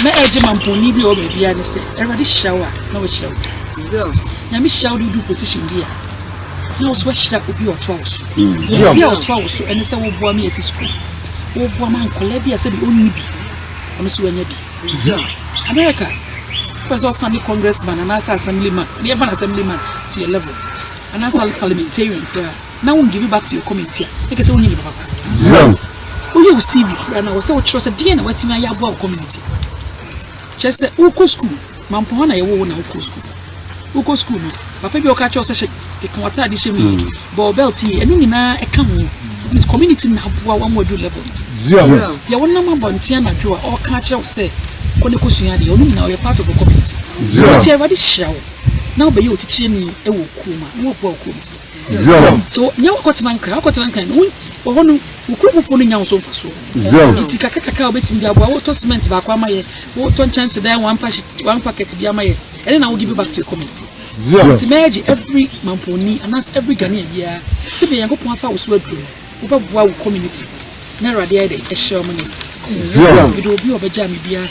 me eje mamponi bi o be bia ne se everybody shower na we shower na me shower do position bia na so shira obi oto awoso obi oto awoso ene se wo boa me esi school wo boa man kola bia se bi onni bi ono so wanya bi America person Sunday congressman and as assemblyman the even assemblyman to your level and as parliamentarian now we give you back to your committee like say we papa who you see and I was so trust the na wetin ya abo community just say uko school Mampong na ye wo na uko school no papa bi o ka cho say e kan wata adi shemi bo belt e enu nyina e ka ho this community na abo wa mo do level ya wonna mabontia na dwo o ka cho say kone kosuya de onu nyina o ye part of the community ti everybody show now be you teaching me e wo kuma wo fo kuma so nya wakotiman kan wo hono ukuru no nya so mfaso ti kakaka obetim dia bo wo to cement ba kwa maye wo to chance dan one packet bia maye ene na wo give back to your community ti meji every mamponi and as every Ghanaian bia se be yankopon afa wo so aduro wo ba boa wo community na rade ade e share money we do obi obeja me bia